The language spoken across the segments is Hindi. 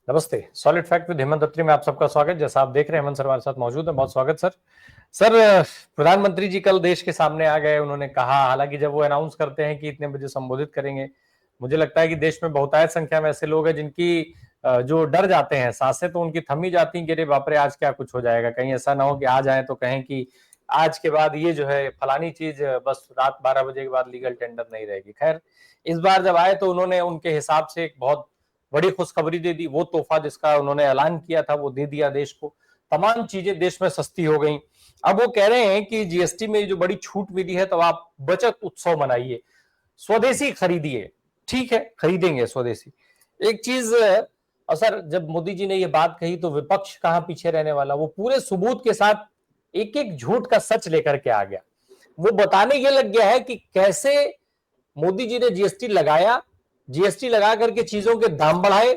नमस्ते। सॉलिड फैक्ट विद हेमंत अत्री में आप सबका स्वागत। जैसा आप देख रहे हैं हेमंत सर हमारे साथ मौजूद है। बहुत स्वागत सर। सर, प्रधानमंत्री जी कल देश के सामने आ गए। उन्होंने कहा, हालांकि जब वो अनाउंस करते हैं कि इतने बजे संबोधित करेंगे, मुझे लगता है कि देश में बहुतायत संख्या में ऐसे लोग हैं जिनकी जो डर जाते हैं, सांसें तो उनकी थमी जाती हैं कि अरे बाप रे आज क्या कुछ हो जाएगा, कहीं ऐसा ना हो कि आ जाए तो कहें कि आज के बाद ये जो है फलानी चीज बस रात 12 बजे के बाद लीगल टेंडर नहीं रहेगी। खैर, इस बार जब आए तो उन्होंने उनके हिसाब से एक बहुत बड़ी खुशखबरी दे दी। वो तोहफा जिसका उन्होंने ऐलान किया था वो दे दिया देश को। तमाम चीजें देश में सस्ती हो गई। अब वो कह रहे हैं कि जीएसटी में जो बड़ी छूट मिली है तो आप बचत उत्सव मनाइए, स्वदेशी खरीदिए। ठीक है, खरीदेंगे स्वदेशी। एक चीज, और सर जब मोदी जी ने ये बात कही तो विपक्ष कहां पीछे रहने वाला, वो पूरे सबूत के साथ एक एक झूठ का सच लेकर के आ गया। वो बताने ये लग गया है कि कैसे मोदी जी ने जीएसटी लगाया, जीएसटी लगा करके चीजों के दाम बढ़ाए।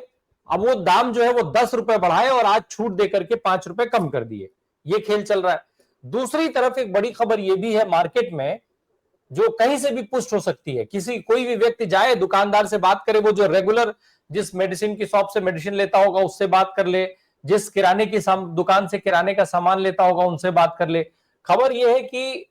अब वो दाम जो है वो 10 रुपए बढ़ाए और आज छूट देकर के 5 रुपए कम कर दिए। ये खेल चल रहा है। दूसरी तरफ एक बड़ी खबर ये भी है मार्केट में, जो कहीं से भी पुष्ट हो सकती है। किसी कोई भी व्यक्ति जाए, दुकानदार से बात करे, वो जो रेगुलर जिस मेडिसिन की शॉप से मेडिसिन लेता होगा उससे बात कर ले, जिस किराने की दुकान से किराने का सामान लेता होगा उनसे बात कर ले। खबर यह है कि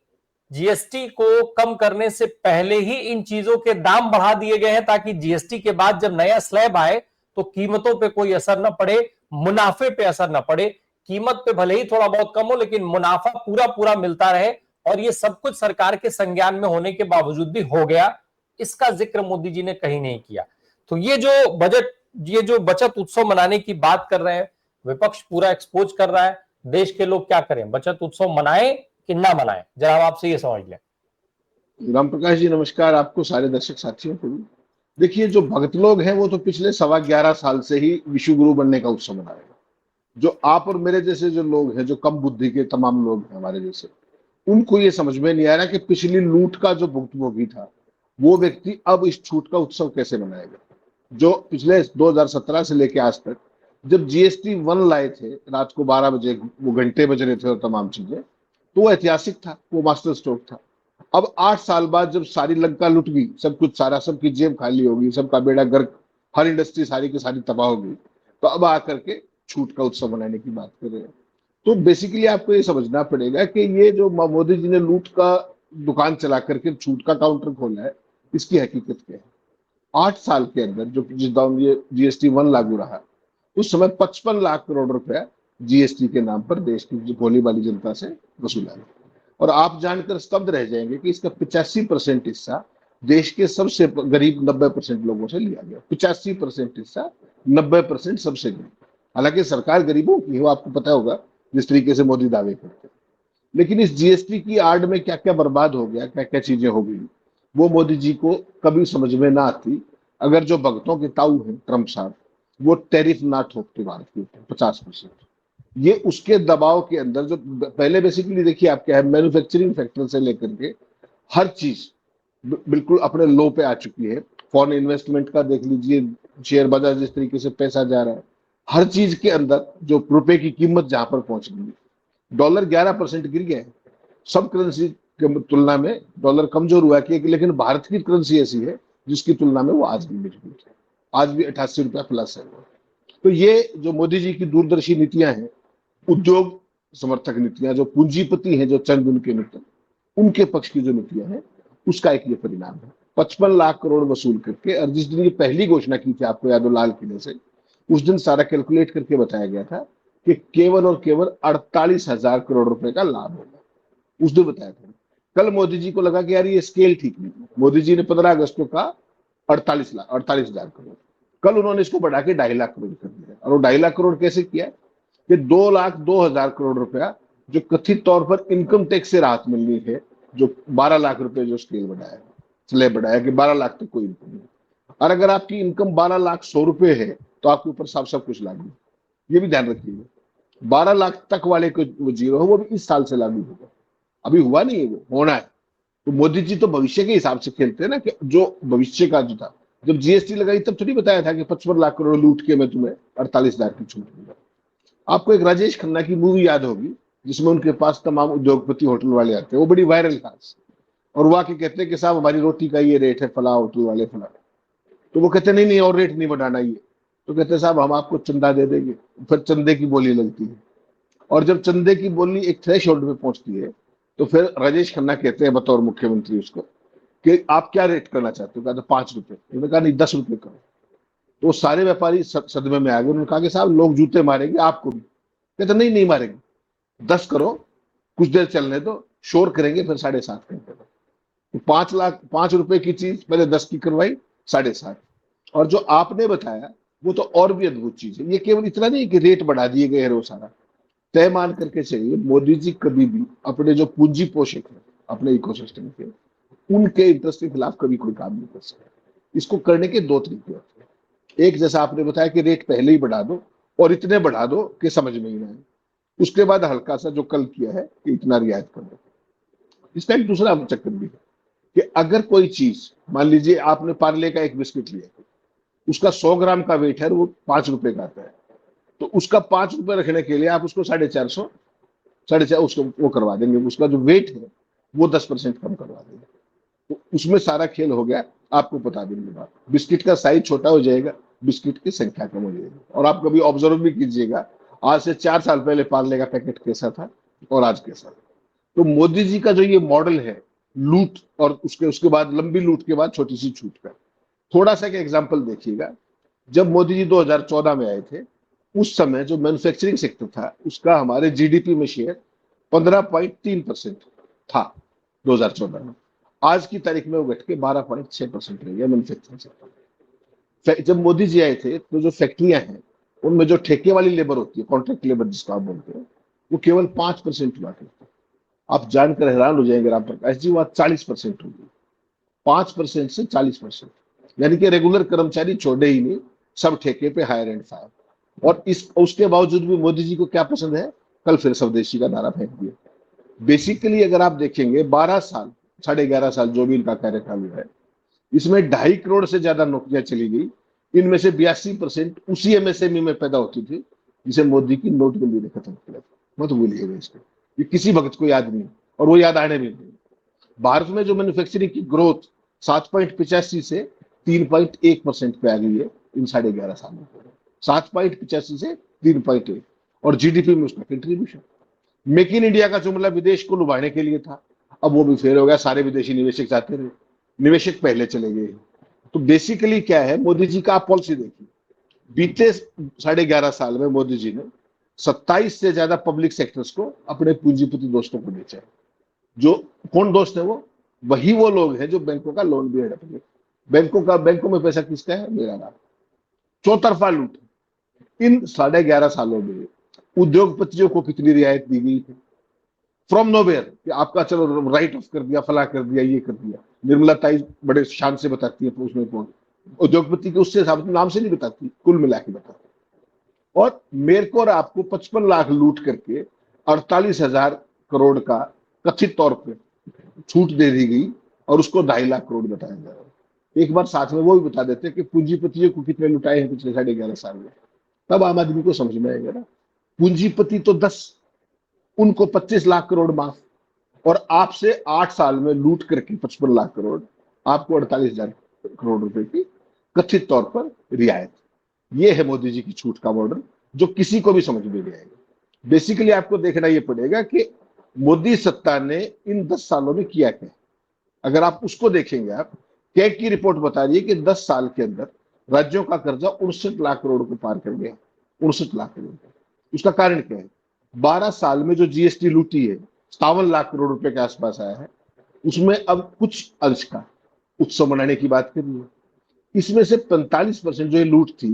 जीएसटी को कम करने से पहले ही इन चीजों के दाम बढ़ा दिए गए हैं, ताकि जीएसटी के बाद जब नया स्लैब आए तो कीमतों पे कोई असर न पड़े, मुनाफे पे असर न पड़े। कीमत पे भले ही थोड़ा बहुत कम हो लेकिन मुनाफा पूरा पूरा मिलता रहे। और ये सब कुछ सरकार के संज्ञान में होने के बावजूद भी हो गया। इसका जिक्र मोदी जी ने कहीं नहीं किया। तो ये जो बजट, ये जो बचत उत्सव मनाने की बात कर रहे हैं, विपक्ष पूरा एक्सपोज कर रहा है। देश के लोग क्या करें, बचत उत्सव मनाएं कि ना मनाएं? जरा आपसे ये समझ लें। राम प्रकाश जी नमस्कार, आपको सारे दर्शक साथियों को भी। देखिए, जो भगत लोग हैं वो तो पिछले 11.25 साल से ही विश्व गुरु बनने का उत्सव मना रहे हैं। जो आप और मेरे जैसे जो लोग हैं, जो कम बुद्धि के तमाम लोग हैं हमारे जैसे, उनको ये समझ में नहीं आ रहा कि पिछली लूट का जो भुक्तभोगी था वो व्यक्ति अब इस छूट का उत्सव कैसे मनाएगा। जो पिछले 2017 से लेके आज तक जब जीएसटी 1 लाए थे, रात को 12 बजे वो घंटे बज रहे थे और तमाम चीजें, तो वो ऐतिहासिक था, वो मास्टर स्ट्रोक था। अब 8 साल बाद जब सारी लंका लुट गई, सब कुछ सारा, सबकी जेब खाली होगी, सबका बेड़ा गर्क, हर इंडस्ट्री सारी की सारी तबाह होगी, तो अब आकर के छूट का उत्सव मनाने की बात कर रहे हैं। तो बेसिकली आपको ये समझना पड़ेगा कि ये जो मोदी जी ने लूट का दुकान चला करके छूट का काउंटर खोला है, इसकी हकीकत क्या है। 8 साल के अंदर जो जिस दौरान ये जीएसटी 1 लागू रहा, उस समय 55 लाख करोड़ रुपया जीएसटी के नाम पर देश की भोली भाली जनता से वसूला गया। और आप जानकर स्तब्ध रह जाएंगे कि इसका 85% हिस्सा देश के सबसे गरीब 90% लोगों से लिया गया। 85% हिस्सा, 90% सबसे गरीब। हालांकि सरकार गरीबों की है, वो आपको पता होगा, जिस तरीके से मोदी दावे करते हैं। लेकिन इस जीएसटी की आड़ में क्या क्या बर्बाद हो गया, क्या क्या चीजें हो गई, वो मोदी जी को कभी समझ में ना आती अगर जो भगतों के ताऊ हैं ट्रंप साहब, वो टैरिफ ना ठोकते भारत के ऊपर 50%। ये उसके दबाव के अंदर जो पहले बेसिकली देखिए आप क्या है, मैन्युफैक्चरिंग सेक्टर से लेकर के हर चीज बिल्कुल अपने लो पे आ चुकी है। फॉरेन इन्वेस्टमेंट का देख लीजिए, शेयर बाजार जिस तरीके से पैसा जा रहा है, हर चीज के अंदर जो रुपए की कीमत जहां पर पहुंच गई, डॉलर 11% गिर गया है। सब करेंसी की तुलना में डॉलर कमजोर हुआ कि, लेकिन भारत की करेंसी ऐसी है जिसकी तुलना में वो आज भी मजबूत है, आज भी 88 रुपया प्लस है वो। तो ये जो मोदी जी की दूरदर्शी नीतियां हैं, उद्योग समर्थक नीतियां, जो पूंजीपति हैं, जो चंद उनके मित्र, उनके पक्ष की जो नीतियां हैं, उसका एक ये परिणाम है। 55 लाख करोड़ वसूल करके, और जिस दिन ये पहली घोषणा की थी, आपको याद हो, लाल किले से, उस दिन सारा कैलकुलेट करके बताया गया था कि केवल और केवल 48,000 करोड़ रुपए का लाभ होगा। उस दिन बताया था। कल मोदी जी को लगा कि यार ये स्केल ठीक नहीं है। मोदी जी ने 15 अगस्त को कहा 48,000 करोड़। कल उन्होंने इसको बढ़ा के 2.5 लाख करोड़ कर दिया। और वो 2.5 लाख करोड़ कैसे किया कि 2,02,000 करोड़ रुपया जो कथित तौर पर इनकम टैक्स से राहत मिलनी है, जो 12 लाख रुपए जो स्केल बढ़ाया, स्लैब बढ़ाया कि 12 लाख तक कोई इनकम नहीं। और अगर आपकी इनकम 12,100,000 है तो आपके ऊपर सब कुछ लागू। ये भी ध्यान रखिएगा, 12 लाख तक वाले को वो जीरो है, वो भी इस साल से लागू होगा। अभी हुआ नहीं है, वो होना है। तो मोदी जी तो भविष्य के हिसाब से खेलते हैं ना, कि जो भविष्य का जो था, जब जीएसटी लगाई तब थोड़ी बताया था कि 55 लाख करोड़ लूट के मैं तुम्हें 48 लाख की छूट दूंगा। आपको एक राजेश खन्ना की मूवी याद होगी, जिसमें उनके पास तमाम उद्योगपति होटल वाले आते हैं, वो बड़ी वायरल था। और वो आके कहते हैं कि साहब हमारी रोटी का ये रेट है, फला होटल वाले फला। तो वो कहते नहीं नहीं, और रेट नहीं बढ़ाना, ये तो कहते हैं साहब हम आपको चंदा दे देंगे। फिर चंदे की बोली लगती है, और जब चंदे की बोली एक थ्रेश होल्ड पे पहुंचती है तो फिर राजेश खन्ना कहते हैं बतौर मुख्यमंत्री उसको कि आप क्या रेट करना चाहते हो? कहते 5 रुपए। उन्होंने कहा नहीं 10 रुपए करो। तो वो सारे व्यापारी सदमे में आ गए। उन्होंने कहा कि साहब लोग जूते मारेंगे आपको भी। कहते नहीं नहीं मारेंगे, 10 करो, कुछ देर चलने दो, शोर करेंगे, फिर 7.5 घंटे। तो 5 रुपए की चीज पहले 10 की करवाई, 7.5। और जो आपने बताया वो तो और भी अद्भुत चीज है। ये केवल इतना नहीं कि रेट बढ़ा दिए गए हैं वो सारा तय मान करके चाहिए। मोदी जी कभी भी अपने जो पूंजी पोषक है अपने इकोसिस्टम के, उनके इंटरेस्ट के खिलाफ कभी कोई काम नहीं कर सकता। इसको करने के दो तरीके होते हैं। एक, जैसा आपने बताया कि रेट पहले ही बढ़ा दो और इतने बढ़ा दो कि समझ में ही ना आए। उसके बाद हल्का सा जो कल किया है कि इतना रियायत कर दो। इसका एक दूसरा चक्कर भी है कि अगर कोई चीज, मान लीजिए आपने पार्ले का एक बिस्किट लिया, उसका 100 ग्राम का वेट है, वो 5 रुपए का आता है, तो उसका 5 रुपए रखने के लिए आप उसको 450, 4.5 उसको वो करवा देंगे। उसका जो वेट है वो 10% कम करवा देंगे। तो उसमें सारा खेल हो गया। आपको बता देंगे बात, बिस्किट का साइज छोटा हो जाएगा, बिस्किट की संख्या कम हो जाएगी। और आप कभी ऑब्जर्व भी कीजिएगा, आज से 4 साल पहले पार्ले का पैकेट कैसा था और आज कैसा। तो मोदी जी का जो ये मॉडल है लूट और उसके उसके बाद लंबी लूट के बाद छोटी सी छूट का, थोड़ा सा का एग्जाम्पल देखिएगा। जब मोदी जी 2014 में आए थे, उस समय जो मैन्युफैक्चरिंग सेक्टर था उसका हमारे जीडीपी में शेयर 15.3% था 2014 में। आज की तारीख में वो घट के 12.6% रह गया मैन्युफैक्चरिंग सेक्टर। जब मोदी जी आए थे तो जो फैक्ट्रियां हैं उनमें जो ठेके वाली लेबर होती है, कॉन्ट्रैक्ट लेबर जिसको आप बोलते हैं, वो केवल 5% हुआ करती है। आप जानकर हैरान हो जाएंगे राम प्रकाश जी, वो आज 40% हो गई। 5% से 40%, यानी कि रेगुलर कर्मचारी छोड़े ही नहीं, सब ठेके पे हायर एंड फायर। और इस उसके बावजूद भी मोदी जी को क्या पसंद है, कल फिर स्वदेशी का नारा फेंक दिया। बेसिकली अगर आप देखेंगे 12 साल 11.5 साल जो भी इनका कार्यकाल है, इसमें 2.5 करोड़ से ज्यादा नौकरियां चली गई। इनमें से 82% उसी एमएसएमई में पैदा होती थी जिसे मोदी की नोटबंदी ने खत्म किया। मत भूलिएगा इसको, ये किसी वक्त को याद नहीं और वो याद आने भी नहीं। भारत में जो मैन्युफैक्चरिंग की ग्रोथ 7.85 से 3.1% पे आ गई है इन 11.5 सालों में। 7.85 से 3.1, और जीडीपी में उसका कंट्रीब्यूशन। मेक इन इंडिया का जुमला विदेश को लुभाने के लिए था, अब वो भी फेल हो गया। सारे विदेशी निवेशक जाते रहे, निवेशक पहले चले गए। तो बेसिकली क्या है मोदी जी का, आप पॉलिसी देखिए। बीते 11.5 साल में मोदी जी ने 27 से ज्यादा पब्लिक सेक्टर्स को अपने पूंजीपति दोस्तों को बेचा है। जो कौन दोस्त है वही वो लोग हैं जो बैंकों का लोन भी हड़प गए। बैंकों में पैसा किसका है, मेरा नाम। चौतरफा लूट। इन 11.5 सालों में उद्योगपतियों को कितनी रियायत दी गई है फ्रॉम नोवेयर, कि आपका चलो राइट ऑफ कर दिया, फला कर दिया, ये कर दिया। निर्मला ताई बड़े शान से बताती है उसमें कौन उद्योगपति के, उससे नाम से नहीं बताती, कुल मिला के बताती। और मेरे को और आपको 55 लाख लूट करके 48,000 करोड़ का कथित तौर पर छूट दे दी गई, और उसको 2.5 लाख करोड़ बताया जा रहा है। एक बार साथ में वो भी बता देते कि पूंजीपतियों को कितने लुटाए हैं पिछले 11.5 साल में, तब आम आदमी को समझ में आएगा ना। पूंजीपति तो 10, उनको 25 लाख करोड़ माफ, और आपसे 8 साल में लूट करके 55 लाख करोड़, आपको 48,000 करोड़ रुपए की कथित तौर पर रियायत। ये है मोदी जी की छूट का मॉडल, जो किसी को भी समझ में नहीं आएगा। बेसिकली आपको देखना ये पड़ेगा कि मोदी सत्ता ने इन 10 सालों में किया क्या। अगर आप उसको देखेंगे, आप कैग की रिपोर्ट बता रही है कि 10 साल के अंदर राज्यों का कर्जा 69 लाख करोड़ को पार कर गया। 69 लाख करोड़। उसका कारण क्या है, 12 साल में जो जीएसटी लूटी है 57 लाख करोड़ रुपए के आसपास आया है, उसमें अब कुछ अंश का उत्सव मनाने की बात कर रही है। इसमें से 45% जो ये लूट थी,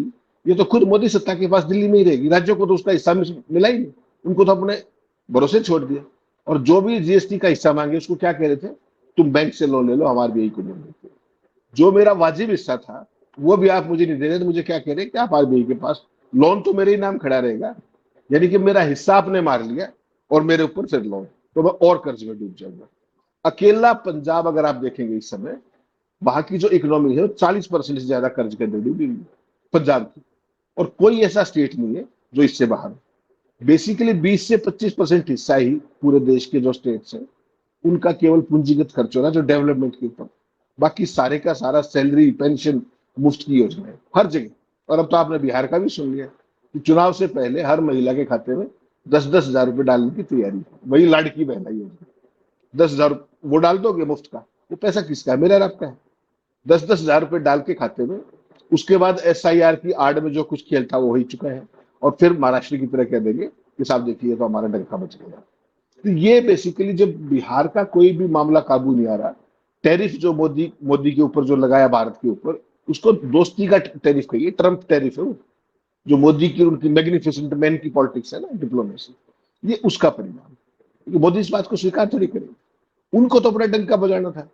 ये तो खुद मोदी सत्ता के पास दिल्ली में ही रहेगी, राज्यों को तो उसका हिस्सा मिला ही नहीं, उनको तो अपने भरोसे छोड़ दिया। और जो भी जीएसटी का हिस्सा मांगे उसको क्या कह रहे थे, तुम बैंक से लोन ले लो, हमारे भी को लोन देते। जो मेरा वाजिब हिस्सा था वो भी आप मुझे नहीं दे रहे, तो मुझे क्या कह रहे कि आप आरबीआई के पास लोन तो मेरे ही नाम खड़ा रहेगा, यानी कि मेरा हिस्सा आपने मार लिया और मेरे ऊपर फिर लोन, तो मैं और कर्ज में डूब जाऊंगा। अकेला पंजाब अगर आप देखेंगे इस समय, वहां की जो इकोनॉमी है 40% से ज्यादा कर्ज के अंदर डूबी हुई पंजाब की, और कोई ऐसा स्टेट नहीं है जो इससे बाहर है। बेसिकली 20 से 25% हिस्सा ही पूरे देश के जो स्टेट्स हैं उनका केवल पूंजीगत खर्च हो रहा है, जो डेवलपमेंट के ऊपर। बाकी सारे का सारा सैलरी पेंशन मुफ्त की योजना है हर जगह। और अब तो आपने बिहार का भी सुन लिया कि चुनाव से पहले हर महिला के खाते में 10-10 हजार रुपए डालने की तैयारी है। वही लाड़की बहना योजना, 10 हजार वो डाल दोगे मुफ्त का, वो पैसा किसका है? मेरा और आपका है। 10-10 हजार रुपए डाल के खाते में, उसके बाद SIR की आड़ में जो कुछ खेल था वो हो ही चुका है, और फिर महाराष्ट्र की तरह कह देंगे कि साहब देखिए तो हमारा डंका बच गया। तो ये बेसिकली जब बिहार का कोई भी मामला काबू नहीं आ रहा, टैरिफ जो मोदी मोदी के ऊपर जो लगाया भारत के ऊपर, उसको दोस्ती का टैरिफ कहिए, ट्रम्प टैरिफ है वो, जो मोदी की उनकी मैग्निफिसेंट मैन की पॉलिटिक्स है ना, डिप्लोमेसी, ये उसका परिणाम है। क्योंकि मोदी इस बात को स्वीकार थोड़ी करेंगे, उनको तो अपना डंका बजाना था।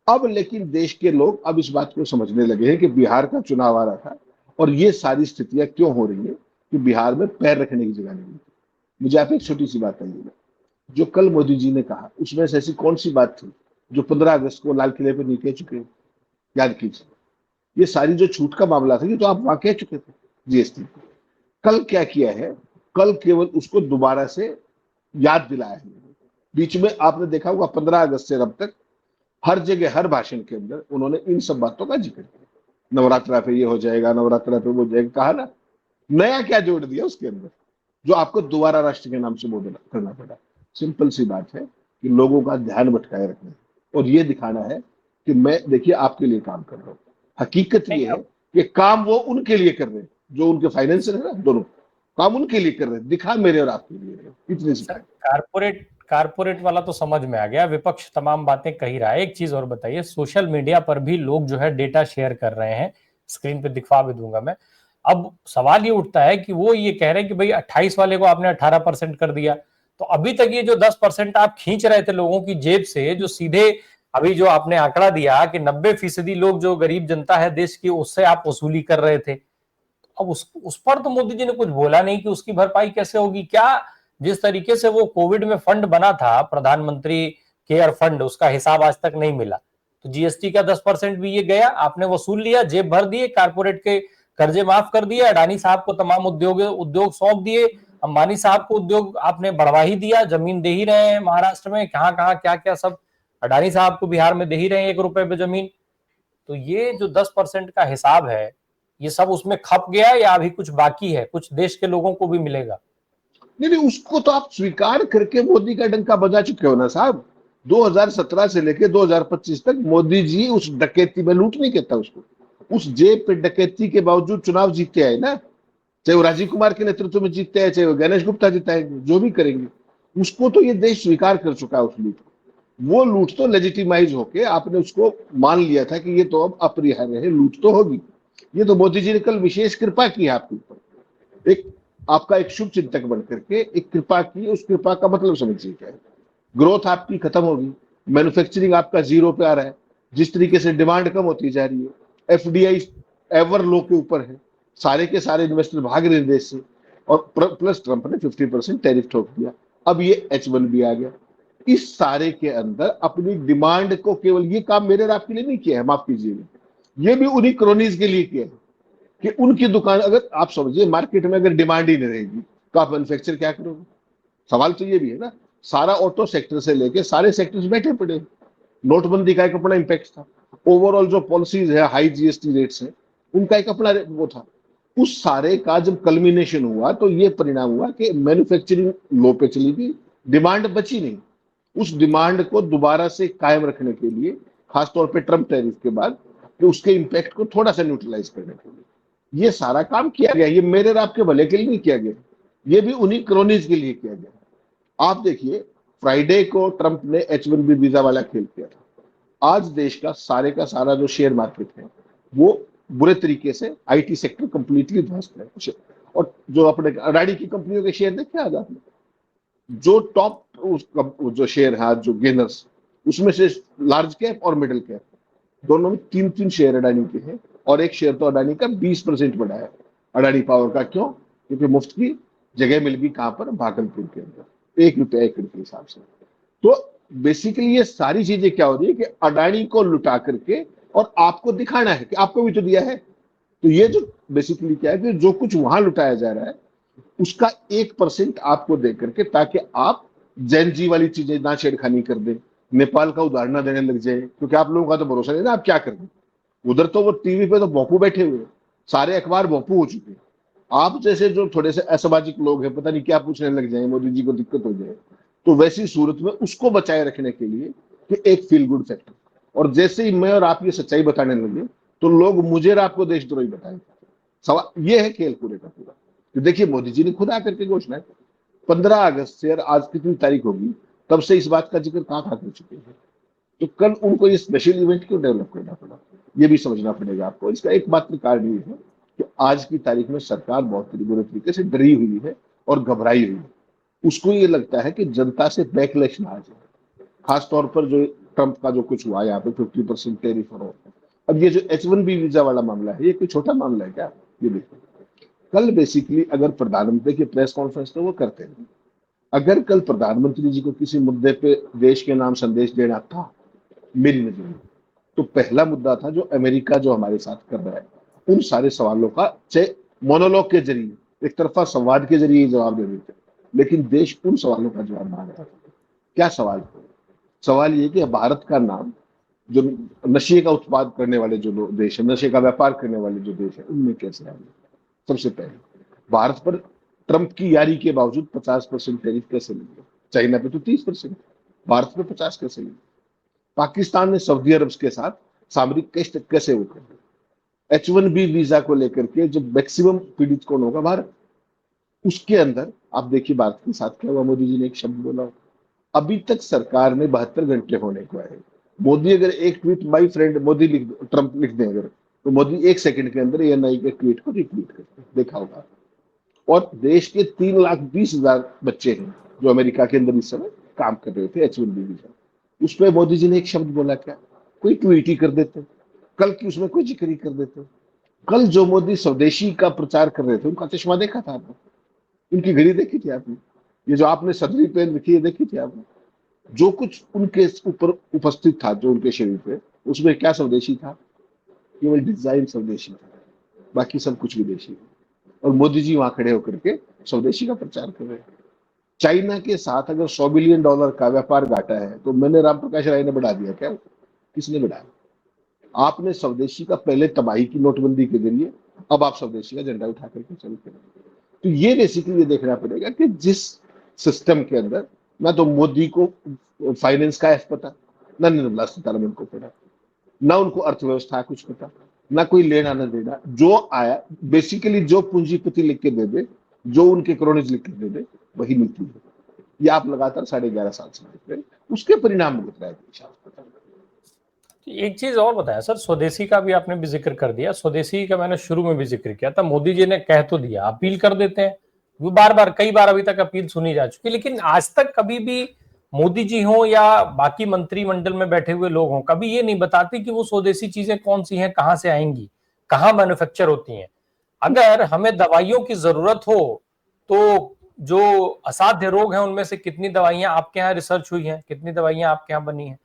अब लेकिन देश के लोग अब इस बात को समझने लगे हैं कि बिहार का चुनाव आ रहा था और ये सारी स्थितियां क्यों हो रही है कि बिहार में पैर रखने की जगह नहीं। मुझे आप एक छोटी सी बात आइएगा, जो कल मोदी जी ने कहा उसमें से ऐसी कौन सी बात थी जो 15 अगस्त को लाल किले पर नहीं कह चुके? याद कीजिए, ये सारी जो छूट का मामला था ये तो आप वहां कह चुके थे, GST। कल क्या किया है? कल केवल उसको दोबारा से याद दिलाया है। बीच में आपने देखा होगा 15 अगस्त से अब तक हर जगह हर भाषण के अंदर उन्होंने इन सब बातों का जिक्र किया। नवरात्रा पे ये हो जाएगा, नवरात्रा पे वो जाएगा, कहा ना। नया क्या जोड़ दिया उसके अंदर जो आपको दोबारा राष्ट्र के नाम से बोलना करना पड़ा? सिंपल सी बात है कि लोगों का ध्यान भटकाए रखना है और ये दिखाना है कि मैं देखिए आपके लिए काम कर रहा हूँ। हकीकत नहीं, ये है कि काम वो उनके लिए कर रहे हैं जो उनके फाइनेंसर है ना, दोनों काम उनके लिए कर रहे हैं, दिखा मेरे और आपके लिए रहे हैं। इतनी सी सर बात। कारपोरेट वाला तो समझ में आ गया, विपक्ष तमाम बातें कह ही रहा है। एक चीज और बताइए, सोशल मीडिया पर भी लोग जो है डेटा शेयर कर रहे हैं, स्क्रीन पे दिखवा भी दूंगा मैं। अब सवाल ये उठता है कि वो ये कह रहे हैं कि भाई 28 वाले को आपने 18% कर दिया, तो अभी तक ये जो 10% आप खींच रहे थे लोगों की जेब से, जो सीधे अभी जो आपने आंकड़ा दिया कि 90% लोग जो गरीब जनता है देश की, उससे आप वसूली कर रहे थे। अब उस पर तो मोदी जी ने कुछ बोला नहीं कि उसकी भरपाई कैसे होगी क्या? जिस तरीके से वो कोविड में फंड बना था, प्रधानमंत्री केयर फंड, उसका हिसाब आज तक नहीं मिला। तो GST का 10% भी ये गया, आपने वसूल लिया, जेब भर दिए, कारपोरेट के कर्जे माफ कर दिए, अडानी साहब को तमाम उद्योग सौंप दिए, अंबानी साहब को उद्योग आपने बढ़वा ही दिया, जमीन दे ही रहे हैं महाराष्ट्र में, कहाँ कहाँ क्या क्या सब अडानी साहब को बिहार में दे ही रहे हैं 1 रुपए पे जमीन। तो ये जो 10% का हिसाब है, ये सब उसमें खप गया या अभी कुछ बाकी है, कुछ देश के लोगों को भी मिलेगा? नहीं नहीं, उसको तो आप स्वीकार करके मोदी का डंका बजा चुके हो ना साहब। 2017 से लेके 2025 तक मोदी जी उस डकैती में, लूट नहीं कहता उसको, उस जेब पे डकैती के बावजूद चुनाव जीतते आए ना। चाहे वो राजीव कुमार के नेतृत्व में जीतते हैं, चाहे वो गणेश गुप्ता जिताएंगे, जो भी करेंगे, उसको तो ये देश स्वीकार कर चुका है उस लूट को। वो लूट तो लेजिटिमाइज होके आपने उसको मान लिया था कि ये तो अब अपरिहार्य है, लूट तो होगी। ये तो मोदी जी ने कल विशेष कृपा की है आपके ऊपर, एक आपका एक शुभ चिंतक बन करके एक कृपा की। उस कृपा का मतलब समझिए क्या है? ग्रोथ आपकी खत्म होगी, मैन्युफैक्चरिंग आपका जीरो पे आ रहा है, जिस तरीके से डिमांड कम होती जा रही है, FDI एवर लो के ऊपर है, सारे के सारे इन्वेस्टर भाग रहे देश से, और प्लस ट्रंप ने 50% टैरिफ ठोक दिया, अब ये H1B आ गया। इस सारे के अंदर अपनी डिमांड को, केवल ये काम मेरे और आपके लिए नहीं किया है, माफ कीजिएगा, ये भी उन्हीं क्रोनीज के लिए किया है कि उनकी दुकान, अगर आप समझिए मार्केट में अगर डिमांड ही नहीं रहेगी तो आप मैन्युफैक्चर क्या करोगे? सवाल तो ये भी है ना। सारा ऑटो सेक्टर से लेके सारे सेक्टर्स बैठे पड़े। नोटबंदी का एक अपना इंपैक्ट था, ओवरऑल जो पॉलिसीज है, हाई GST रेट्स है, उनका एक अपना वो था। उस सारे का जब कल्मिनेशन हुआ तो ये परिणाम हुआ कि मैन्युफैक्चरिंग लो पे चली गई, डिमांड बची नहीं। उस डिमांड को दोबारा से कायम रखने के लिए, खासतौर पे ट्रम्प टैरिफ के बाद, कि उसके इंपैक्ट को थोड़ा सा न्यूट्रलाइज करने के लिए ये सारा काम किया गया। ये मेरे और आपके भले के लिए नहीं किया गया, ये भी उन्हीं क्रोनीज के लिए किया गया। आप देखिए, फ्राइडे को ट्रंप ने H1B वीजा वाला खेल किया था। आज देश का सारा जो शेयर मार्केट है वो बुरे तरीके से, IT सेक्टर कंप्लीटली ध्वस्त है। और जो अपने अडानी की कंपनियों के शेयर देखे आज आपने, जो टॉप जो शेयर है जो गेनर्स, उसमें से लार्ज कैप और मिडिल कैप दोनों में 3-3 शेयर अडानी के हैं, और एक शेयर तो अडानी का 20% बढ़ा है, अडानी पावर का। क्यों? क्योंकि मुफ्त की जगह मिल गई, कहां पर? भागलपुर के अंदर, 1 रुपया एकड़ के हिसाब से। तो बेसिकली ये सारी चीजें क्या हो रही है कि अडानी को लुटा करके, और आपको दिखाना है कि आपको भी तो दिया है। तो ये जो बेसिकली क्या है कि जो कुछ वहां लुटाया जा रहा है उसका 1% आपको दे करके, ताकि आप जैन जी वाली चीजें ना छेड़खानी कर दें, नेपाल का उदाहरण ना देने लग जाए, क्योंकि आप लोगों का तो भरोसा नहीं ना आप क्या कर दें। उधर तो वो टीवी पे तो भोंपू बैठे हुए, सारे अखबार भोंपू हो चुके हैं। आप जैसे जो थोड़े से असामाजिक लोग हैं, पता नहीं क्या पूछने लग जाए, मोदी जी को दिक्कत हो जाए, तो वैसी सूरत में उसको बचाए रखने के लिए कि एक फील गुड फैक्टर, और जैसे ही मैं और आप ये सच्चाई बताने लगे तो लोग मुझे और आपको देशद्रोही बताएंगे। सवाल ये है खेल पूरे का पूरा। तो देखिए, मोदी जी ने खुद आकर के घोषणा की 15 अगस्त से, और आज कितनी तारीख होगी, तब से इस बात का जिक्र कहाँ कहाँ कर चुके हैं। तो कल उनको ये स्पेशल इवेंट क्यों डेवलप करना पड़ा, ये भी समझना पड़ेगा आपको। इसका एकमात्र कारण ये है कि आज की तारीख में सरकार बहुत बुरे तरीके से डरी हुई है और घबराई हुई है। उसको ये लगता है कि जनता से बैकलैश ना आ जाए, खासतौर पर जो ट्रंप का जो कुछ हुआ यहाँ पे 50% टेरिफ और अब ये जो H1B वीजा वाला मामला है, ये कोई छोटा मामला है क्या? ये देखो, कल बेसिकली अगर प्रधानमंत्री की प्रेस कॉन्फ्रेंस तो वो करते हैं, अगर कल प्रधानमंत्री जी को किसी मुद्दे पे देश के नाम संदेश देना था मेरी नजर में, तो पहला मुद्दा था जो अमेरिका जो हमारे साथ कर रहा है, उन सारे सवालों का चाहे मोनोलॉग के जरिए, एक तरफा संवाद के जरिए जवाब दे देते, लेकिन देश उन सवालों का जवाब मांग रहा था। क्या सवाल था? सवाल ये कि भारत का नाम जो नशे का उत्पाद करने वाले जो देश है, नशे का व्यापार करने वाले जो देश है, उनमें कैसे आए? सबसे पहले भारत पर ट्रंप की यारी के बावजूद 50% टैरिफ कैसे लगे? चाइना पे तो 30%, भारत पे 50 कैसे लगे? पाकिस्तान ने सऊदी अरब के साथ सामरिक कैसे वो कर? H1B वीजा को लेकर के जो मैक्सिमम पीड़ित कौन होगा? भारत। उसके अंदर आप देखिए भारत के साथ क्या हुआ। मोदी जी ने एक शब्द बोला, अभी तक सरकार में 72 घंटे होने को है। मोदी अगर एक tweet my friend Modi Trump लिख दें अगर, तो मोदी 1 सेकंड के अंदर ANI के ट्वीट को रिट्वीट करते, देखा होगा। और देश के 3,20,000 बच्चे हैं जो अमेरिका के अंदर इस समय काम कर रहे थे H1B वीजा, उस पर मोदी जी ने एक शब्द बोला क्या? कोई ट्वीट ही कर देते, कल की उसमें कोई जिक्र ही कर देते। कल जो मोदी स्वदेशी का प्रचार कर रहे थे, उनका चश्मा देखा था आपने? उनकी घड़ी देखी थी आपने? ये जो आपने सदरी पहन रखी है देखी थी आपने? जो कुछ उनके ऊपर उपस्थित था, जो उनके शरीर पे, उसमें क्या स्वदेशी था? केवल डिजाइन स्वदेशी था, बाकी सब कुछ विदेशी। और मोदी जी वहां खड़े होकर के स्वदेशी का प्रचार कर रहे हैं। चाइना के साथ अगर $100 बिलियन का व्यापार घाटा है, तो मैंने राम प्रकाश राय ने बढ़ा दिया क्या? किसने बढ़ाया? आपने स्वदेशी का पहले तबाही की नोटबंदी के जरिए, अब आप स्वदेशी का झंडा उठा करके चलते हैं। तो ये बेसिकली ये देखना पड़ेगा कि जिस सिस्टम के अंदर ना तो मोदी को फाइनेंस का एफ पता, ना निर्मला सीतारमण को पता, ना उनको अर्थव्यवस्था कुछ पता, ना कोई लेना ना देना, जो आया बेसिकली जो पूंजीपति लिख के दे दे, जो उनके क्रोनीज लिख के दे दे, वही नीति है। ये आप लगातार 11.5 साल से देख रहे हैं, उसके परिणाम भुगत रहा है देश। एक चीज और बताया सर, स्वदेशी का भी आपने भी जिक्र कर दिया। स्वदेशी का मैंने शुरू में भी जिक्र किया था। मोदी जी ने कह तो दिया, अपील कर देते हैं, वो बार बार कई बार अभी तक अपील सुनी जा चुकी, लेकिन आज तक कभी भी मोदी जी हो या बाकी मंत्रिमंडल में बैठे हुए लोग हों, कभी ये नहीं बताते कि वो स्वदेशी चीजें कौन सी हैं, कहां से आएंगी, कहां मैन्युफैक्चर होती हैं। अगर हमें दवाइयों की जरूरत हो तो जो असाध्य रोग हैं उनमें से कितनी दवाइयां आपके यहाँ रिसर्च हुई हैं, कितनी दवाइयां आपके यहाँ बनी हैं।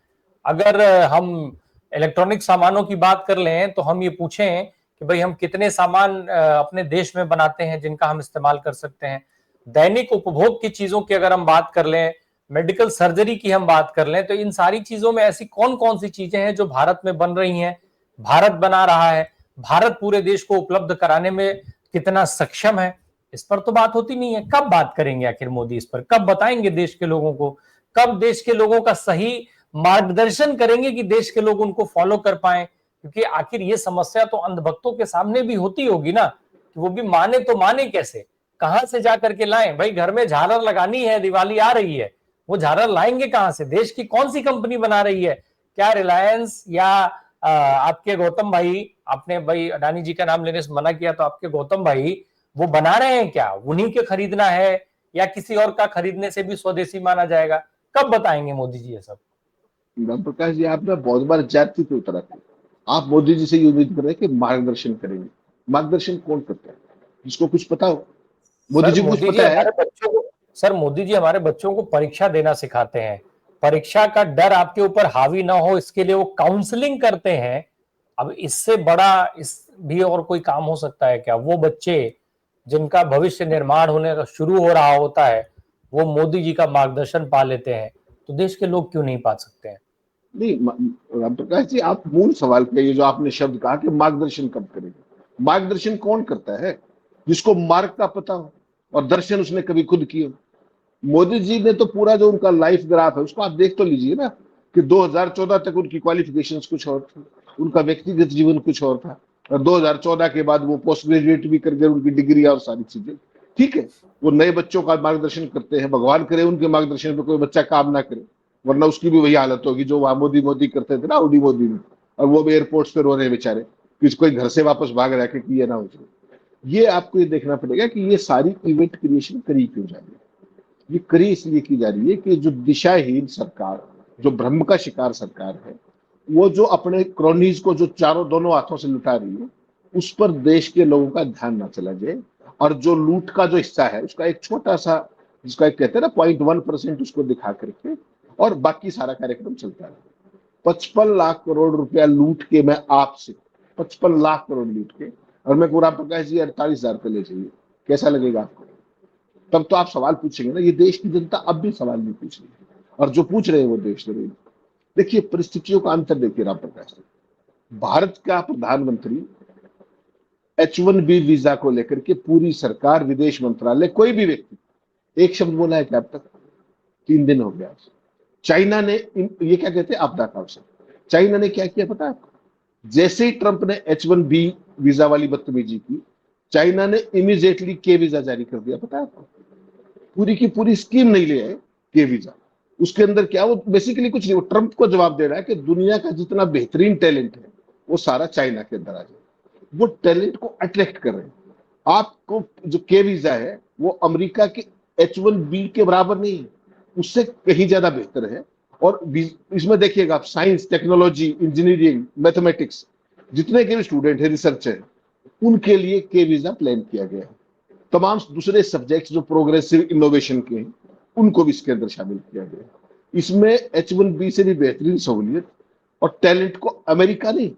अगर हम इलेक्ट्रॉनिक सामानों की बात कर लें तो हम ये पूछें कि भाई हम कितने सामान अपने देश में बनाते हैं जिनका हम इस्तेमाल कर सकते हैं। दैनिक उपभोग की चीजों की अगर हम बात कर लें, मेडिकल सर्जरी की हम बात कर लें, तो इन सारी चीजों में ऐसी कौन कौन सी चीजें हैं जो भारत में बन रही हैं, भारत बना रहा है, भारत पूरे देश को उपलब्ध कराने में कितना सक्षम है, इस पर तो बात होती नहीं है। कब बात करेंगे आखिर मोदी इस पर? कब बताएंगे देश के लोगों को? कब देश के लोगों का सही मार्गदर्शन करेंगे कि देश के लोग उनको फॉलो कर पाए? क्योंकि आखिर ये समस्या तो अंधभक्तों के सामने भी होती होगी ना, कि वो भी माने तो माने कैसे, कहां से जाकर के लाएं? भाई घर में झालर लगानी है, दिवाली आ रही है, वो झालर लाएंगे कहां से? देश की कौन सी कंपनी बना रही है? क्या रिलायंस या आपके गौतम भाई, आपने भाई अडानी जी का नाम लेने से मना किया, तो आपके गौतम भाई वो बना रहे हैं क्या? उन्हीं के खरीदना है या किसी और का खरीदने से भी स्वदेशी माना जाएगा? कब बताएंगे मोदी जी ये सब? राम प्रकाश जी, आप ना बहुत बार जाति पे उतर आते हैं। आप मोदी जी से ये उम्मीद कर रहे हैं कि मार्गदर्शन करेंगे। मार्गदर्शन कौन करता है? जिसको कुछ पता हो। मोदी सर जी को कुछ मोदी जी पता है? हमारे बच्चों को सर मोदी जी हमारे बच्चों को परीक्षा देना सिखाते हैं। परीक्षा का डर आपके ऊपर हावी ना हो इसके लिए वो काउंसलिंग करते हैं। अब इससे बड़ा इस भी और कोई काम हो सकता है क्या? वो बच्चे जिनका भविष्य निर्माण होने का शुरू हो रहा होता है, वो मोदी जी का मार्गदर्शन पा लेते हैं, तो देश के लोग क्यों नहीं पा सकते हैं? नहीं, राम प्रकाश जी, आप मूल सवाल पे, ये जो आपने शब्द कहा कि मार्गदर्शन कब करेंगे, मार्गदर्शन कौन करता है? जिसको मार्ग का पता हो और दर्शन उसने कभी खुद किए। मोदी जी ने तो पूरा जो उनका लाइफ ग्राफ है उसको आप देख तो लीजिए ना, कि 2014 तक उनकी क्वालिफिकेशंस कुछ और थी, उनका व्यक्तिगत जीवन कुछ और था, और 2014 के बाद वो पोस्ट ग्रेजुएट भी कर गए, उनकी डिग्री और सारी चीजें। ठीक है, वो नए बच्चों का मार्गदर्शन करते हैं, भगवान करे उनके मार्गदर्शन पे कोई बच्चा काम ना करे, वरना उसकी भी वही हालत होगी जो वहां मोदी मोदी करते थे ना, उडी मोदी में, और वो भी एयरपोर्ट्स पे रो रहे हैं बेचारे कि कोई घर से वापस भाग रहा है कि ये ना हो जाए। ये आपको ये देखना पड़ेगा कि ये सारी इवेंट क्रिएशन करी क्यों जा रही है। ये करी इसलिए की जा रही है कि जो दिशाहीन सरकार, जो भ्रम का शिकार सरकार है, वो जो अपने क्रोनीज को जो चारों दोनों हाथों से लुटा रही है, उस पर देश के लोगों का ध्यान ना चला जाए, और जो लूट का जो हिस्सा है उसका एक छोटा सा, जिसका एक कहते हैं ना 0.1% उसको दिखा करके और बाकी सारा कार्यक्रम चलता है। 55 लाख करोड़ रुपया लूट के मैं आपसे, 55 लाख करोड़ लूट के, और मैं पूरा प्रकाश जी 48,000 पे ले जाइए, कैसा लगेगा आपको? तब तो आप सवाल पूछेंगे ना। ये देश की जनता अब भी सवाल नहीं पूछ रही है, और जो पूछ रहे हैं वो देश रहे। देखिए परिस्थितियों का अंतर देखिए राम प्रकाश जी। भारत का प्रधानमंत्री H1B वीजा को लेकर के पूरी सरकार, विदेश मंत्रालय, कोई भी व्यक्ति एक शब्द बोला है क्या अब तक? 3 दिन हो गया। चाइना ने ये क्या कहते हैं, आपदा का अवसर, चाइना ने क्या किया पता है आपको? जैसे ही ट्रंप ने H1B वीजा वाली बदतमीजी की, चाइना ने इमीडिएटली के वीजा जारी कर दिया, पता है आपको? पूरी की पूरी स्कीम नहीं ले आए के वीजा। उसके अंदर क्या, वो बेसिकली कुछ नहीं, वो ट्रंप को जवाब दे रहा है कि दुनिया का जितना बेहतरीन टैलेंट है वो सारा चाइना के अंदर आ जाए। वो टैलेंट को अट्रैक्ट कर रहे हैं। आपको जो के वीजा है वो अमेरिका के H1B के बराबर नहीं है, उससे कहीं ज्यादा बेहतर है। और इसमें देखिएगा आप, साइंस, टेक्नोलॉजी, इंजीनियरिंग, मैथमेटिक्स, जितने के भी स्टूडेंट है, रिसर्च है, उनके लिए के वीजा प्लान किया गया है। तमाम दूसरे सब्जेक्ट्स जो प्रोग्रेसिव इनोवेशन के हैं उनको भी इसके अंदर शामिल किया गया है। इसमें H1B से भी बेहतरीन सहूलियत और टैलेंट को अमेरिका नहीं,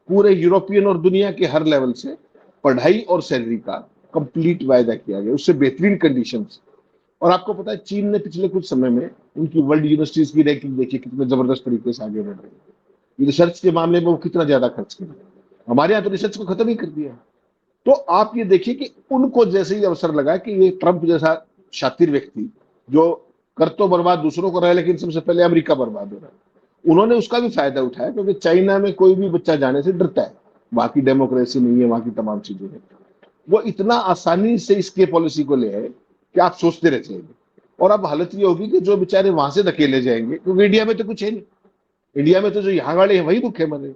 पूरे यूरोपियन और दुनिया के हर लेवल से पढ़ाई और सैलरी का कंप्लीट वायदा किया गया, उससे बेहतरीन कंडीशंस। और आपको पता है चीन ने पिछले कुछ समय में उनकी वर्ल्ड यूनिवर्सिटीज की रैंकिंग देखिए कितने जबरदस्त तरीके से आगे बढ़ रही है। रिसर्च के मामले में वो कितना ज्यादा खर्च कर रहे हैं। हमारे यहाँ तो रिसर्च को खत्म ही कर दिया है। तो आप ये देखिए कि उनको जैसे ही अवसर लगा कि ये ट्रंप जैसा शातिर व्यक्ति जो कर तो बर्बाद दूसरों को रहा है, लेकिन सबसे पहले अमेरिका बर्बाद हो रहा है, उन्होंने उसका भी फायदा उठाया, क्योंकि चाइना में कोई भी बच्चा जाने से डरता है, वहां की डेमोक्रेसी नहीं है, वहां की तमाम चीजें हैं। वो इतना आसानी से इसके पॉलिसी को ले आए कि आप सोचते रह जाएंगे। और अब हालत ये होगी कि जो बेचारे वहां से धकेले जाएंगे, क्योंकि इंडिया में तो कुछ है नहीं, इंडिया में तो जो यहाँ वाले हैं वही भूखे मरे,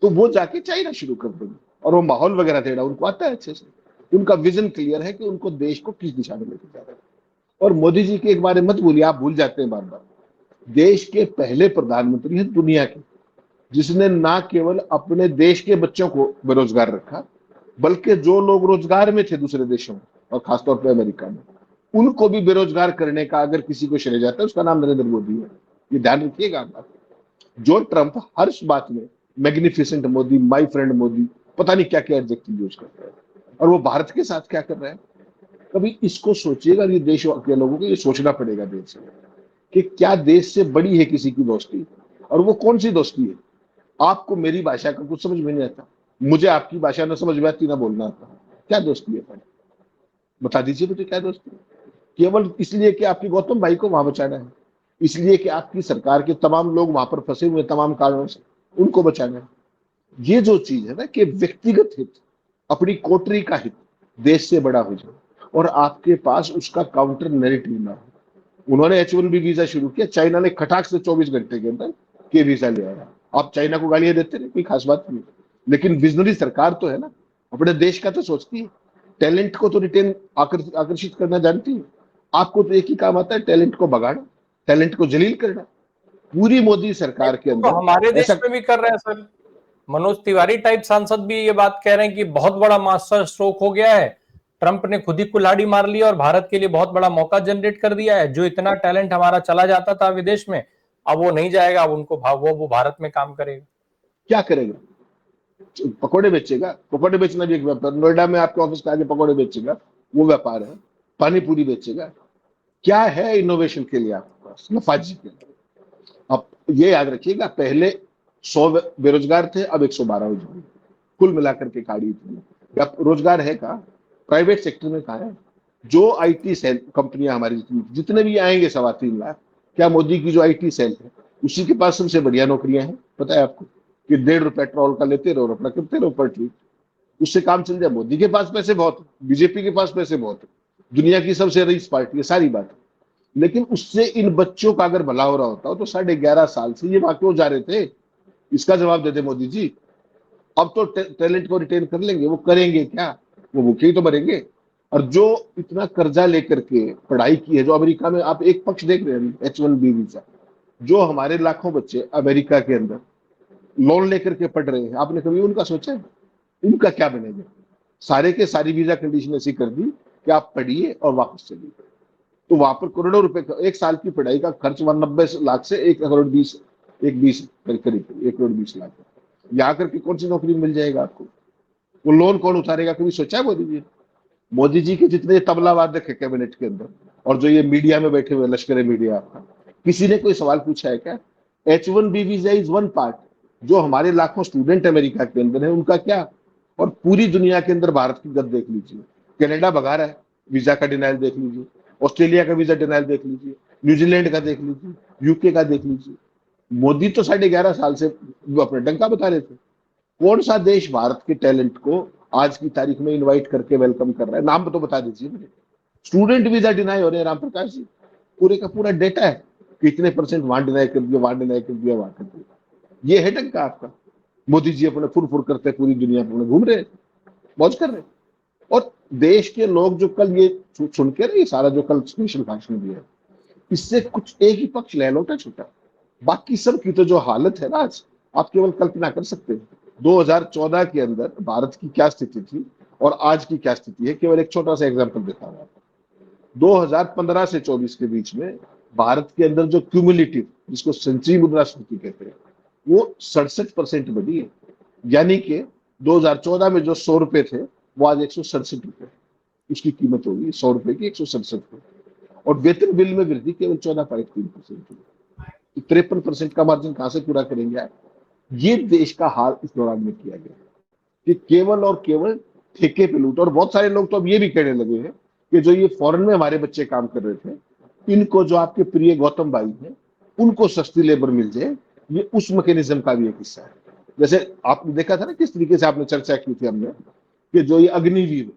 तो वो जाके चाइना शुरू कर देंगे, और वो माहौल वगैरह देना उनको आता है अच्छे से। उनका विजन क्लियर है कि उनको देश को किस दिशा में लेके जाना है। और मोदी जी के एक बारे मत भूलिए, आप भूल जाते हैं बार बार, देश के पहले प्रधानमंत्री हैं दुनिया के जिसने ना केवल अपने देश के बच्चों को बेरोजगार रखा, बल्कि जो लोग रोजगार में थे दूसरे देशों में और खासतौर पर अमेरिका में, उनको भी बेरोजगार करने का अगर किसी को श्रेय जाता है उसका नाम नरेंद्र मोदी है। ये ध्यान रखिएगा आप। जो ट्रंप हर बात में magnificent Modi, my friend Modi, पता नहीं क्या क्या एडजेक्टिव यूज करता है, और वो भारत के साथ क्या कर रहा है, कभी इसको सोचिएगा। ये देश के लोगों को ये सोचना पड़ेगा देश से कि क्या देश से बड़ी है किसी की दोस्ती, और वो कौन सी दोस्ती है। आपको मेरी भाषा का कुछ समझ में नहीं आता, मुझे आपकी भाषा ना समझ में आती, ना बोलना आता, क्या दोस्ती है भाई? बता दीजिए मुझे क्या दोस्ती है? केवल इसलिए कि आपकी गौतम भाई को वहां बचाना है, इसलिए कि आपकी सरकार के तमाम लोग वहां पर फंसे हुए तमाम कारणों से उनको बचाना है। ये जो चीज है ना कि व्यक्तिगत हित, अपनी कोटरी का हित देश से बड़ा हो जाए, और आपके पास उसका काउंटर नैरेटिव ना हो। उन्होंने H1B वीजा शुरू किया, चाइना ने खटाक से 24 घंटे के अंदर के वीजा ले आया। आप चाइना को गालियां देते रहे, कोई खास बात नहीं, लेकिन विजनरी सरकार तो है ना, अपने देश का तो सोचती है, टैलेंट को तो रिटेन आकर्षित करना जानती है। आपको तो एक ही काम आता है, टैलेंट को भगाना, टैलेंट को जलील करना। पूरी मोदी सरकार के तो अंदर हमारे देश ऐसा में भी कर रहे हैं सर। मनोज तिवारी टाइप सांसद भी ये बात कह रहे हैं कि बहुत बड़ा मास्टर स्ट्रोक हो गया है, ट्रंप ने खुद ही कुल्हाड़ी मार ली और भारत के लिए बहुत बड़ा मौका जनरेट कर दिया है। जो इतना टैलेंट हमारा चला जाता था विदेश में, अब वो नहीं जाएगा, अब उनको वो भारत में काम करेगा। क्या करेगा? पकौड़े बेचेगा? पकौड़े बेचना भी एक व्यापार, नोएडा में आपके ऑफिस के आगे पकौड़े बेचेगा, वो व्यापार है। पानी पूरी बेचेगा? क्या है इनोवेशन के लिए आपके पास? नफाजी के लिए। अब ये याद रखिएगा, पहले 100 बेरोजगार थे, अब 112 हो जाएंगे, कुल मिलाकर के गाड़ी इतनी। या रोजगार है कहाँ? प्राइवेट सेक्टर में कहाँ है? जो आईटी सेल कंपनियां हमारी जितने भी आएंगे 3.25 लाख, क्या मोदी की जो आईटी सेल है उसी के पास सबसे बढ़िया नौकरियां हैं? पता है आपको कि 1.5 रुपए पेट्रोल का लेते रहो और अपना करते रहो पर ट्रिप, उससे काम चल जाए। मोदी के पास पैसे बहुत है, बीजेपी के पास पैसे बहुत है, दुनिया की सबसे रईस पार्टी है, सारी बात है। लेकिन उससे इन बच्चों का अगर भला हो रहा होता तो 11.5 साल से ये वहां क्यों जा रहे थे? इसका जवाब दे दे मोदी जी। अब तो टैलेंट को रिटेन कर लेंगे, वो करेंगे क्या? वो भूखे ही तो मरेंगे। और जो इतना कर्जा लेकर के पढ़ाई की है, जो अमेरिका में आप एक पक्ष देख रहे हैं H1B वीजा, जो हमारे लाखों बच्चे अमेरिका के अंदर लोन लेकर के पढ़ रहे हैं, आपने कभी उनका सोचा है? उनका क्या बनेगा? सारे के सारी वीजा कंडीशन ऐसी कर दी कि आप पढ़िए और वापस चलिए। तो वहां पर करोड़ों रुपए का एक साल की पढ़ाई का खर्च 90 लाख से 1 करोड़ 20, 1 20 करीब 1 करोड़ 20 लाख। यहाँ करके कौन सी नौकरी मिल जाएगा आपको? वो लोन कौन उतारेगा? कभी सोचा है मोदी जी? मोदी जी के जितने तबला वादक है कैबिनेट के अंदर, और जो ये मीडिया में बैठे हुए लश्कर मीडिया आपका, किसी ने कोई सवाल पूछा है क्या? H1B visa is one part. जो हमारे लाखों स्टूडेंट अमेरिका के अंदर है उनका क्या? और पूरी दुनिया के अंदर भारत की गद देख लीजिए। कनाडा भगा रहा है, वीजा का डिनाइल देख लीजिए। ऑस्ट्रेलिया का वीजा डिनाइल देख लीजिए। न्यूजीलैंड का देख लीजिए। यूके का देख लीजिए। मोदी तो 11.5 साल से अपने डंका बता रहे थे। कौन सा देश भारत के टैलेंट को आज की तारीख में इनवाइट करके वेलकम कर रहा है? नाम तो बता दीजिए मुझे। स्टूडेंट वीजा डिनाई हो रहे हैं राम प्रकाश जी, पूरे का पूरा डेटा है, कितने परसेंट वहां डिनाई कर दिया, वहां डिनाई कर दिया, वहां कर दिया। ये है डंका आपका। मोदी जी अपने फुर फुर करते पूरी दुनिया में घूम रहे हैं, मौज कर रहे हैं। और देश के लोग जो कल ये सुन के ना, ये सारा जो कल स्पेशल भाषण दिया है, इससे कुछ एक ही पक्ष लहलोटा छूटा, बाकी सब की तो जो हालत है ना आज, आप केवल कल्पना कर सकते हैं 2014 के अंदर भारत की क्या स्थिति थी और आज की क्या स्थिति है। केवल एक छोटा सा एग्जांपल देता हूं आपको। 2015 से 24 के बीच में भारत के अंदर जो क्यूमुलेटिव, जिसको संचयी मुद्रास्फीति कहते हैं, वो 67% बढ़ी है। यानी कि 2014 में जो 100 रुपए थे वो आज 167 रुपए, उसकी कीमत होगी 100 रुपए की 167 रुपए। और वेतन बिल में वृद्धि केवल 14.3% हुई। 53% का मार्जिन कहां से पूरा करेंगे आप? ये देश का हाल इस दौरान में किया गया कि केवल और केवल ठेके पे लूट। और बहुत सारे लोग तो अब ये भी कहने लगे हैं कि जो ये फॉरेन में हमारे बच्चे काम कर रहे थे, इनको जो आपके प्रिय गौतम भाई हैं उनको सस्ती लेबर मिल जाए, ये उस मैकेनिज्म का भी एक हिस्सा है। जैसे आपने देखा था ना किस तरीके से आपने चर्चा की थी हमने, कि जो ये अग्निवीर,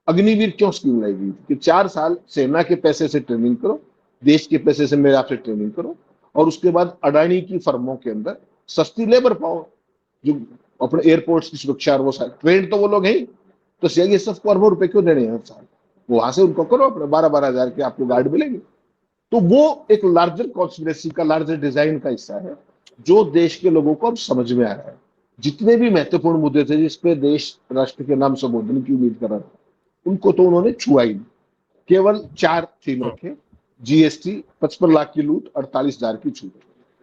अग्निवीर क्यों स्कीम लाई गई थी कि 4 साल सेना के पैसे से ट्रेनिंग करो, देश के पैसे से मेरे आपसे ट्रेनिंग करो, और उसके बाद अडानी की फर्मों के अंदर सस्ती लेबर पाओ, जो अपने एयरपोर्ट्स की सुरक्षा और वो सारे ट्रेंड तो वो लोग हैं। तो सीआईएसएफ को अरबों रुपए क्यों देने हैं हर साल? वहां से उनको करो, अपने 12-12 हजार के आपको गार्ड मिलेंगे। तो वो एक लार्जर कॉन्स्पिरेसी का, लार्जर डिजाइन का हिस्सा है जो देश के लोगों को अब समझ में आ रहा है। जितने भी महत्वपूर्ण मुद्दे थे जिसपे देश राष्ट्र के नाम संबोधन की उम्मीद कर रहा था, उनको तो उन्होंने छुआ ही नहीं। केवल 4 थीम रखे: जीएसटी, 55 लाख की लूट, 48,000 की छूट,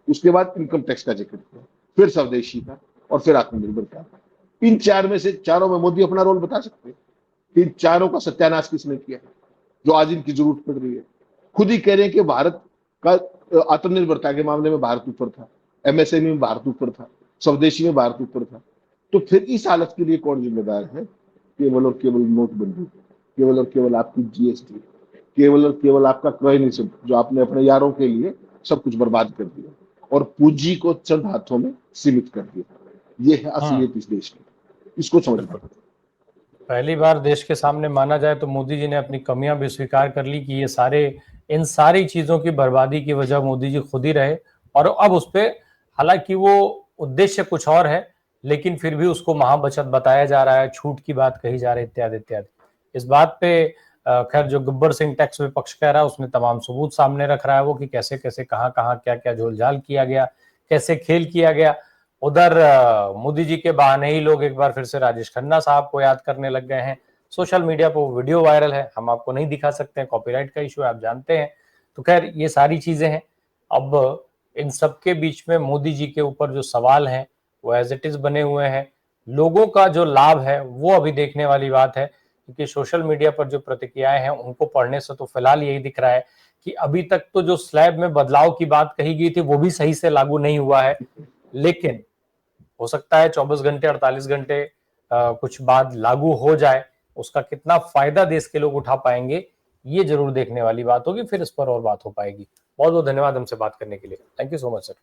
उसके बाद इनकम टैक्स का जिक्र किया, फिर स्वदेशी का, और फिर आत्मनिर्भर का। इन 4 में से चारों में मोदी अपना रोल बता सकते हैं। इन चारों का सत्यानाश किसने किया जो आज इनकी जरूरत पड़ रही है? खुद ही कह रहे हैं कि भारत का आत्मनिर्भरता के मामले में भारत ऊपर था, एमएसएमई में भारत ऊपर था, स्वदेशी में भारत ऊपर था। तो फिर इस हालत के लिए कौन जिम्मेदार है? केवल और केवल नोटबंदी, केवल और केवल आपकी जीएसटी, केवल और केवल आपका क्रॉयनिज्म, जो आपने अपने यारों के लिए सब कुछ बर्बाद कर दिया और पूंजी को चंद हाथों में सीमित कर दिया। ये है असलियत इस देश की, इसको समझना। पहली बार देश के सामने माना जाए तो मोदी जी ने अपनी कमियां भी स्वीकार कर ली कि ये सारे, इन सारी चीजों की बर्बादी की वजह मोदी जी खुद ही रहे। और अब उस पे, हालांकि वो उद्देश्य कुछ और है, लेकिन फिर भी उसको महाबचत बताया जा रहा है, छूट की बात कही जा रही है, इत्यादि इत्यादि। इस बात पे खैर जो गब्बर सिंह टैक्स विपक्ष कह रहा है, उसने तमाम सबूत सामने रख रहा है वो, कि कैसे कैसे कहां कहां क्या क्या झोलझाल किया गया, कैसे खेल किया गया। उधर मोदी जी के बहाने ही लोग एक बार फिर से राजेश खन्ना साहब को याद करने लग गए हैं। सोशल मीडिया पर वीडियो वायरल है, हम आपको नहीं दिखा सकते हैं, कॉपीराइट का इशू है, आप जानते हैं। तो खैर ये सारी चीजें हैं। अब इन सब के बीच में मोदी जी के ऊपर जो सवाल हैं वो एज इट इज बने हुए हैं। लोगों का जो लाभ है वो अभी देखने वाली बात है, क्योंकि सोशल मीडिया पर जो प्रतिक्रियाएं हैं उनको पढ़ने से तो फिलहाल यही दिख रहा है कि अभी तक तो जो स्लैब में बदलाव की बात कही गई थी वो भी सही से लागू नहीं हुआ है। लेकिन हो सकता है 24 घंटे 48 घंटे कुछ बाद लागू हो जाए, उसका कितना फायदा देश के लोग उठा पाएंगे, ये जरूर देखने वाली बात होगी, फिर इस पर और बात हो पाएगी। बहुत बहुत धन्यवाद हमसे बात करने के लिए। Thank you so much sir.